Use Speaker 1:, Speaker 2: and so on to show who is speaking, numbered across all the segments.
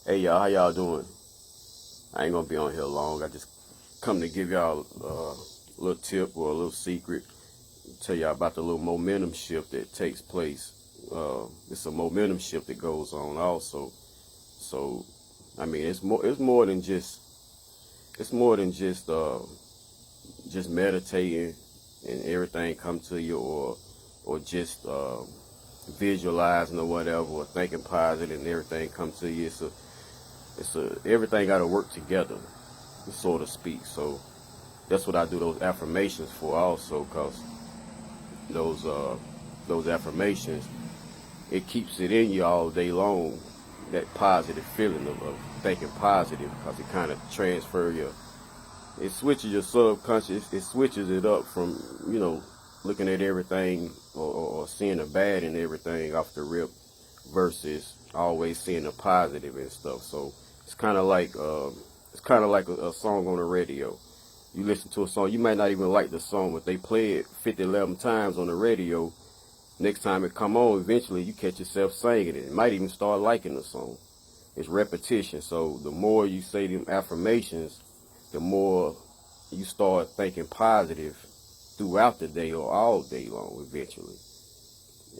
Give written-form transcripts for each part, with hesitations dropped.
Speaker 1: Hey y'all, how y'all doing? I ain't gonna be on here long. I just come to give y'all a little tip or a little secret. Tell y'all about the little momentum shift that takes place. It's a momentum shift that goes on also. So, I mean, it's more than just meditating and everything come to you, or just visualizing or whatever, or thinking positive and everything come to you. It's a everything got to work together, so to speak. So that's what I do those affirmations for also, cause those uh those affirmations, it keeps it in you all day long, that positive feeling of thinking positive, because it kind of transfer your, it switches your subconscious, it switches it up from, looking at everything, or seeing the bad in everything off the rip, versus always seeing the positive and stuff. So it's kind of like a song on the radio. You listen to a song, you might not even like the song, but they play it 50, 11 times on the radio. Next time it come on, eventually you catch yourself singing it. You might even start liking the song. It's repetition. So the more you say them affirmations, the more you start thinking positive throughout the day or all day long eventually.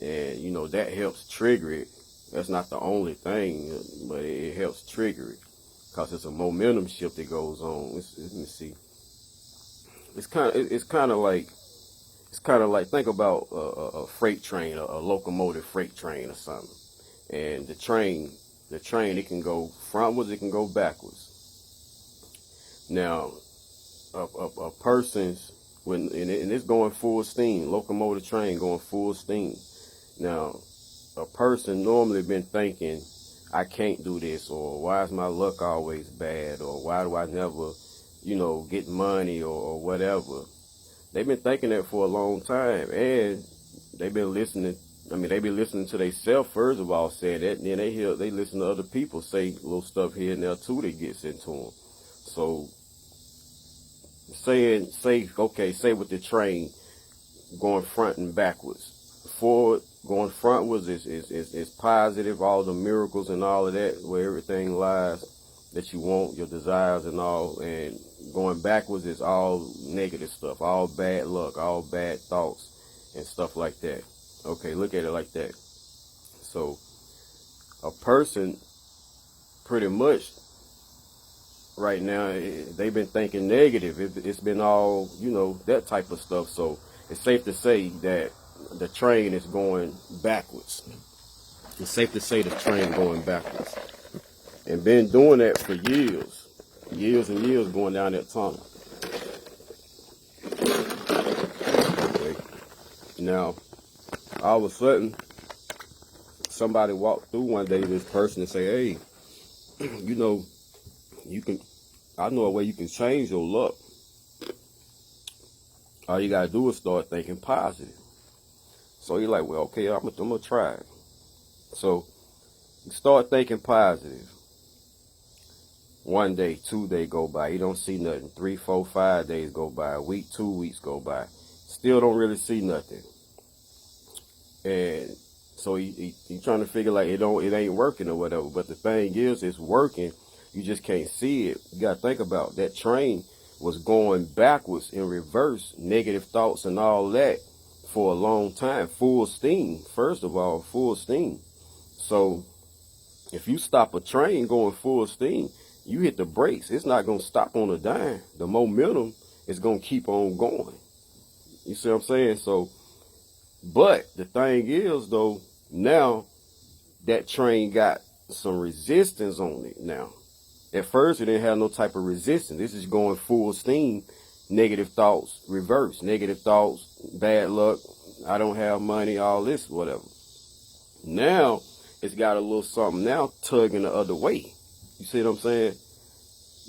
Speaker 1: And that helps trigger it. That's not the only thing, but it helps trigger it, because it's a momentum shift that goes on. Let me see. It's kind of like think about a freight train, a locomotive freight train or something. And the train, it can go frontwards, it can go backwards. Now, a person's, and it's going full steam, locomotive train going full steam. Now, a person normally been thinking, I can't do this, or why is my luck always bad, or why do I never, get money, or whatever. They've been thinking that for a long time, and they've been listening. I mean, they be listening to themselves first of all saying that, and then they listen to other people say little stuff here and there too that gets into them. So say with the train going front and backwards. Forward, going frontwards is positive, all the miracles and all of that, where everything lies that you want, your desires and all. And going backwards is all negative stuff, all bad luck, all bad thoughts and stuff like that. Okay, look at it like that. So a person pretty much right now, they've been thinking negative. It's been all, that type of stuff. So it's safe to say that the train is going backwards. It's safe to say the train going backwards. And been doing that for years and years, going down that tunnel. Okay. Now, all of a sudden, somebody walked through one day, this person, and say, hey, you can, I know a way you can change your luck. All you gotta do is start thinking positive. So you're like, well, okay, I'm gonna try it. So you start thinking positive. 1 day, 2 days go by, you don't see nothing. 3, 4, 5 days go by, a week, 2 weeks go by, still don't really see nothing. And so he trying to figure like it ain't working or whatever. But the thing is, it's working. You just can't see it. You gotta think about that train was going backwards in reverse, negative thoughts and all that for a long time. Full steam, first of all, full steam. So if you stop a train going full steam, you hit the brakes, it's not gonna stop on a dime. The momentum is gonna keep on going. You see what I'm saying? So, but the thing is though, now that train got some resistance on it now. At first, it didn't have no type of resistance. This is going full steam. Negative thoughts, reverse. Negative thoughts, bad luck, I don't have money, all this, whatever. Now, it's got a little something now tugging the other way. You see what I'm saying?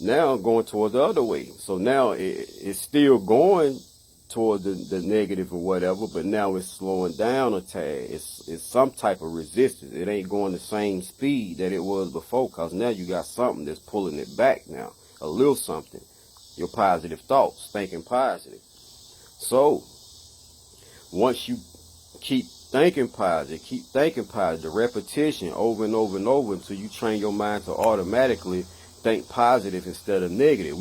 Speaker 1: Now going towards the other way. So now it's still going toward the negative or whatever, but now it's slowing down a tad. It's some type of resistance. It ain't going the same speed that it was before, because now you got something that's pulling it back now. A little something. Your positive thoughts, thinking positive. So once you keep thinking positive. Keep thinking positive. The repetition over and over and over until you train your mind to automatically think positive instead of negative.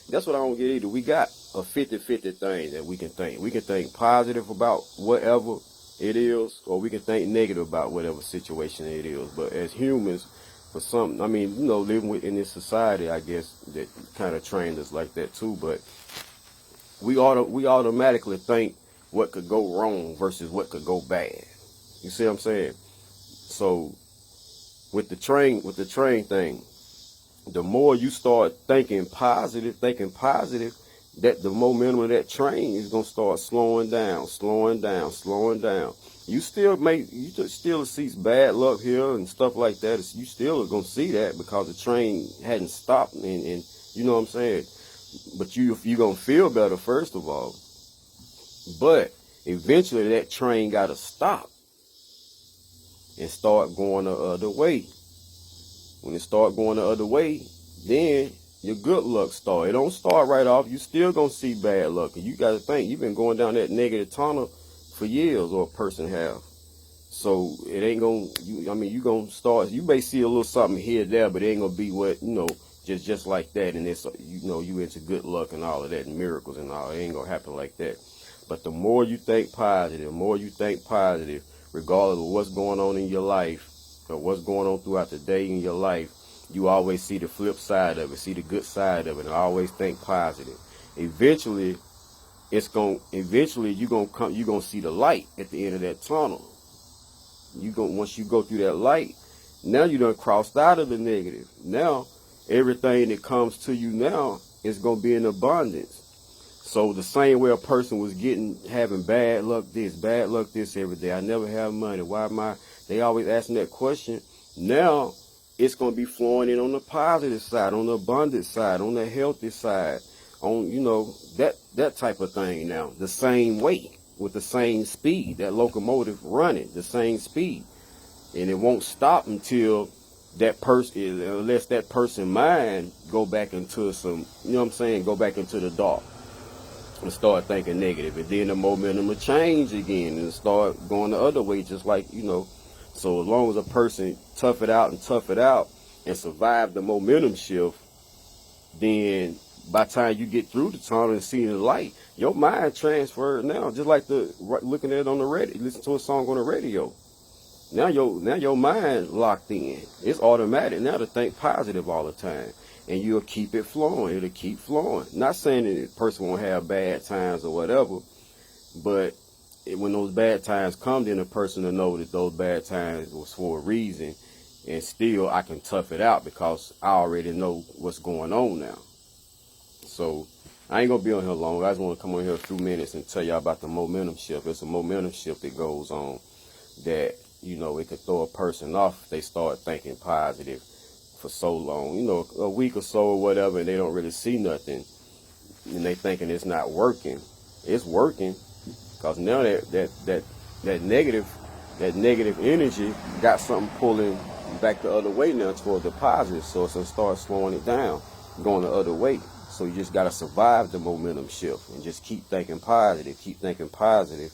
Speaker 1: That's what I don't get either. We got a 50-50 thing that we can think. We can think positive about whatever it is, or we can think negative about whatever situation it is. But as humans, for some, I mean, living in this society, I guess that kind of trained us like that too. But we automatically think what could go wrong versus what could go bad. You see what I'm saying? So with the train thing, the more you start thinking positive, that the momentum of that train is gonna start slowing down. You still see bad luck here and stuff like that. You still are gonna see that because the train hadn't stopped, and you know what I'm saying. But you're gonna feel better first of all. But eventually that train gotta stop and start going the other way. When it start going the other way, then your good luck start. It don't start right off. You still gonna see bad luck. And you gotta think, you've been going down that negative tunnel for years, or a person have. So it ain't gonna, you gonna start, you may see a little something here or there, but it ain't gonna be what, just like that. And it's, you into good luck and all of that and miracles and all. It ain't gonna happen like that. But the more you think positive, regardless of what's going on in your life or what's going on throughout the day in your life, you always see the flip side of it, see the good side of it, and always think positive. Eventually you're gonna see the light at the end of that tunnel. Once you go through that light, now you done crossed out of the negative. Now everything that comes to you now is gonna be in abundance. So the same way a person was having bad luck this every day. I never have money. They always asking that question. Now it's going to be flowing in on the positive side, on the abundant side, on the healthy side, on, that type of thing now. The same way, with the same speed, that locomotive running, the same speed. And it won't stop until unless that person's mind go back into go back into the dark and start thinking negative. And then the momentum will change again and start going the other way, just like, So as long as a person tough it out and survive the momentum shift, then by the time you get through the tunnel and seeing the light, your mind transferred now, just like looking at it on the radio, listen to a song on the radio. Now your mind locked in. It's automatic now to think positive all the time. And you'll keep it flowing. It'll keep flowing. Not saying that the person won't have bad times or whatever, but when those bad times come, then the person will know that those bad times was for a reason, and still I can tough it out because I already know what's going on now. So I ain't gonna be on here long. I just want to come on here a few minutes and tell y'all about the momentum shift. It's a momentum shift that goes on that, it could throw a person off if they start thinking positive for so long, a week or so or whatever, and they don't really see nothing, and they thinking it's not working. It's working, because now that negative energy got something pulling back the other way now toward the positive, so it's gonna start slowing it down, going the other way. So you just gotta survive the momentum shift and just keep thinking positive,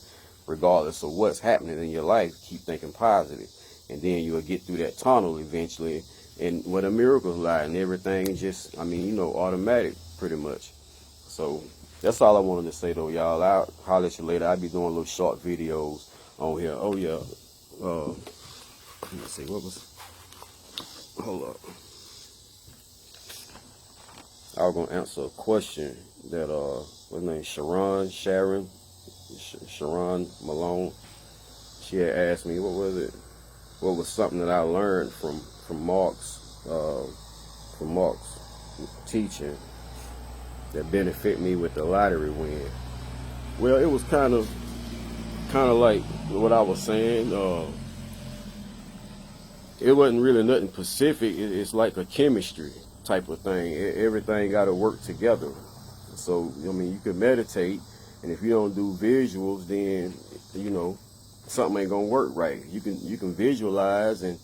Speaker 1: regardless of what's happening in your life. Keep thinking positive, and then you'll get through that tunnel eventually. And where the miracles lie, and everything just, automatic, pretty much. So that's all I wanted to say, though, y'all. I'll holler at you later. I'll be doing little short videos on here. Oh, yeah. Let me see. Hold up. I was going to answer a question that, what's her name? Sharon Malone. She had asked me, what was it? What was something that I learned from Mark's teaching that benefit me with the lottery win? Well, it was kind of like what I was saying. It wasn't really nothing specific. It's like a chemistry type of thing. Everything got to work together. So you can meditate, and if you don't do visuals, then something ain't gonna work right. You can visualize and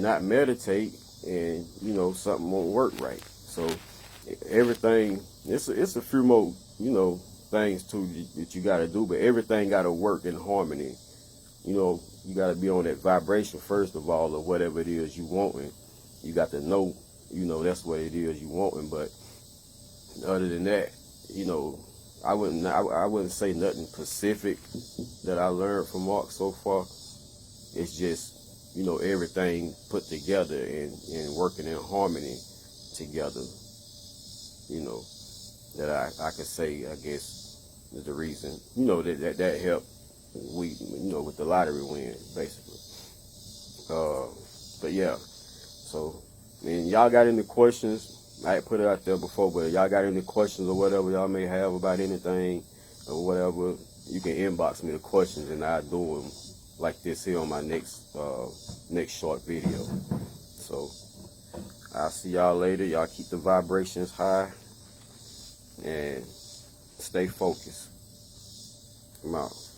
Speaker 1: not meditate, and something won't work right. So everything, it's a few more things too that you got to do, but everything got to work in harmony you know, you got to be on that vibration first of all, of whatever it is you wanting. You got to know, you know, that's what it is you wanting. But other than that, you know, I wouldn't say nothing specific that I learned from Mark so far. It's just, you know, everything put together and working in harmony together, you know, that I could say, I guess, is the reason, you know, that helped you know, with the lottery win, basically. But yeah, so, and y'all got any questions? I put it out there before, but y'all got any questions or whatever y'all may have about anything or whatever, you can inbox me the questions and I'll do them like this here on my next short video. So I'll see y'all later. Y'all keep the vibrations high and stay focused. I'm out.